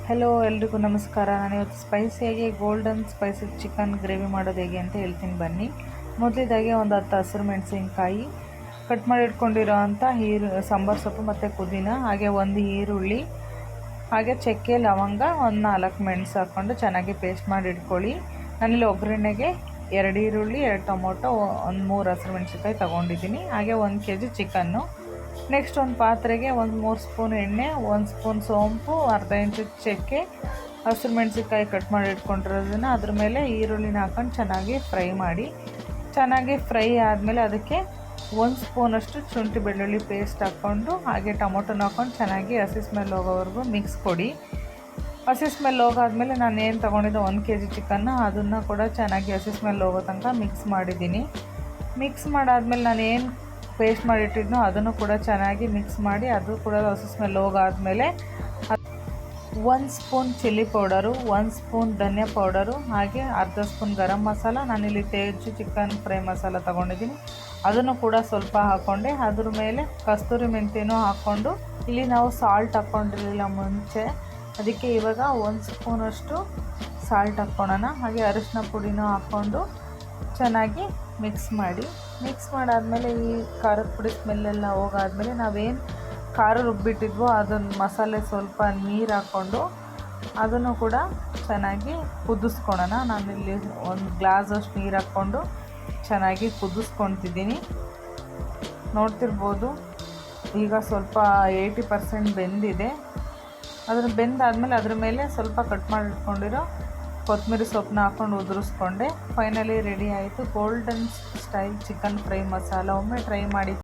Hello ಎಲ್ರಿಗೂ ನಮಸ್ಕಾರ. ನಾನಿವತ್ತು ಸ್ಪೈಸಿಯಾಗಿ ಗೋಲ್ಡನ್ ಸ್ಪೈಸಿ ಚಿಕನ್ ಗ್ರೇವಿ ಮಾಡೋದು ಹೇಗೆ ಅಂತ ಹೇಳ್ತೀನಿ ಬನ್ನಿ. ಮೊದಲಿದಾಗೆ ಒಂದು 10 ಹಸಿರು ಮೆಣಸಿನ್ಕಾಯಿ, ಕಟ್ ಮಾಡಿ ಇಟ್ಕೊಂಡಿರೋ ಅಂಥ ಸಾಂಬಾರು ಸೊಪ್ಪು ಮತ್ತು ಪುದೀನ, ಹಾಗೆ ಒಂದು ಈರುಳ್ಳಿ, ಹಾಗೆ ಚಕ್ಕೆ ಲವಂಗ, ಒಂದು 4 ಮೆಣಸು ಹಾಕ್ಕೊಂಡು ಚೆನ್ನಾಗಿ ಪೇಸ್ಟ್ ಮಾಡಿ ಇಟ್ಕೊಳ್ಳಿ. ನಾನಿಲ್ಲಿ ಒಗ್ಗರಣೆಗೆ 2 ಈರುಳ್ಳಿ, 2 ಟೊಮೊಟೊ, ಒಂದು 3 ಹಸಿರು ಮೆಣಸಿನ್ಕಾಯಿ ತೊಗೊಂಡಿದ್ದೀನಿ, ಹಾಗೆ 1 kg ಚಿಕನ್ನು. ನೆಕ್ಸ್ಟ್ ಒಂದು ಪಾತ್ರೆಗೆ ಒಂದು 3 ಸ್ಪೂನ್ ಎಣ್ಣೆ, 1 ಸ್ಪೂನ್ ಸೋಂಪು, ಅರ್ಧ ಇಂಚು ಚಕ್ಕೆ, ಹಸಿರು ಮೆಣಸಿನ್ಕಾಯಿ ಕಟ್ ಮಾಡಿ ಇಟ್ಕೊಂಡಿರೋದನ್ನು ಅದ್ರ ಮೇಲೆ ಈರುಳ್ಳಿನ ಹಾಕೊಂಡು ಚೆನ್ನಾಗಿ ಫ್ರೈ ಮಾಡಿ. ಚೆನ್ನಾಗಿ ಫ್ರೈ ಆದಮೇಲೆ ಅದಕ್ಕೆ 1 ಸ್ಪೂನಷ್ಟು ಶುಂಠಿ ಬೆಳ್ಳುಳ್ಳಿ ಪೇಸ್ಟ್ ಹಾಕ್ಕೊಂಡು, ಹಾಗೆ ಟೊಮೊಟೊನ ಹಾಕ್ಕೊಂಡು ಚೆನ್ನಾಗಿ ಹಸಿ ಸ್ಮೆಲ್ ಹೋಗೋವರೆಗೂ ಮಿಕ್ಸ್ ಕೊಡಿ. ಹಸಿ ಸ್ಮೆಲ್ ಹೋಗಾದ್ಮೇಲೆ ನಾನು ಏನು ತೊಗೊಂಡಿದ್ದೆ 1 kg ಚಿಕನ್ನು, ಅದನ್ನು ಕೂಡ ಚೆನ್ನಾಗಿ ಹಸಿ ಸ್ಮೆಲ್ ಹೋಗೋ ತನಕ ಮಿಕ್ಸ್ ಮಾಡಿದ್ದೀನಿ. ಮಿಕ್ಸ್ ಮಾಡಾದ್ಮೇಲೆ ನಾನು ಏನು ಪೇಸ್ಟ್ ಮಾಡಿಟ್ಟಿದ್ನೋ ಅದನ್ನು ಕೂಡ ಚೆನ್ನಾಗಿ ಮಿಕ್ಸ್ ಮಾಡಿ, ಅದು ಕೂಡ ಹಸಿ ಸ್ಮೆಲ್ ಹೋಗಾದ್ಮೇಲೆ 1 ಸ್ಪೂನ್ ಚಿಲ್ಲಿ ಪೌಡರು, 1 ಸ್ಪೂನ್ ಧನಿಯಾ ಪೌಡರು, ಹಾಗೆ ಅರ್ಧ ಸ್ಪೂನ್ ಗರಂ ಮಸಾಲ, ನಾನಿಲ್ಲಿ ತೇಜು ಚಿಕನ್ ಫ್ರೈ ಮಸಾಲ ತೊಗೊಂಡಿದ್ದೀನಿ, ಅದನ್ನು ಕೂಡ ಸ್ವಲ್ಪ ಹಾಕ್ಕೊಂಡೆ. ಅದ್ರ ಮೇಲೆ ಕಸ್ತೂರಿ ಮೆಂತ್ಯನೂ ಹಾಕ್ಕೊಂಡು, ಇಲ್ಲಿ ನಾವು ಸಾಲ್ಟ್ ಹಾಕ್ಕೊಂಡಿರಲಿಲ್ಲ ಮುಂಚೆ, ಅದಕ್ಕೆ ಇವಾಗ 1 ಸ್ಪೂನಷ್ಟು ಸಾಲ್ಟ್ ಹಾಕ್ಕೊಳ್ಳೋಣ. ಹಾಗೆ ಅರಿಶಿನ ಪುಡಿನೂ ಹಾಕ್ಕೊಂಡು ಚೆನ್ನಾಗಿ ಮಿಕ್ಸ್ ಮಾಡಿ. ಮಿಕ್ಸ್ ಮಾಡಾದಮೇಲೆ ಈ ಖಾರದ ಪುಡಿ ಸ್ಮೆಲ್ಲೆಲ್ಲ ಹೋಗಾದ್ಮೇಲೆ ನಾವೇನು ಖಾರ ರುಬ್ಬಿಟ್ಟಿದ್ವೋ ಅದನ್ನು ಮಸಾಲೆ ಸ್ವಲ್ಪ ನೀರು ಹಾಕ್ಕೊಂಡು ಅದನ್ನು ಕೂಡ ಚೆನ್ನಾಗಿ ಕುದಿಸ್ಕೊಳ್ಳೋಣ. ನಾನಿಲ್ಲಿ 1 ಗ್ಲಾಸಷ್ಟು ನೀರು ಹಾಕ್ಕೊಂಡು ಚೆನ್ನಾಗಿ ಕುದಿಸ್ಕೊತಿದ್ದೀನಿ. ನೋಡ್ತಿರ್ಬೋದು ಈಗ ಸ್ವಲ್ಪ 80% ಬೆಂದಿದೆ. ಅದನ್ನು ಬೆಂದಾದಮೇಲೆ ಅದ್ರ ಮೇಲೆ ಸ್ವಲ್ಪ ಕಟ್ ಮಾಡಿ ಇಟ್ಕೊಂಡಿರೋ ಕೊತ್ತಂಬರಿ ಸೊಪ್ಪನ್ನ ಹಾಕ್ಕೊಂಡು ಉದುರಿಸ್ಕೊಂಡೆ. ಫೈನಲಿ ರೆಡಿ ಆಯಿತು golden style chicken fry masala. ಒಮ್ಮೆ ಟ್ರೈ ಮಾಡಿ.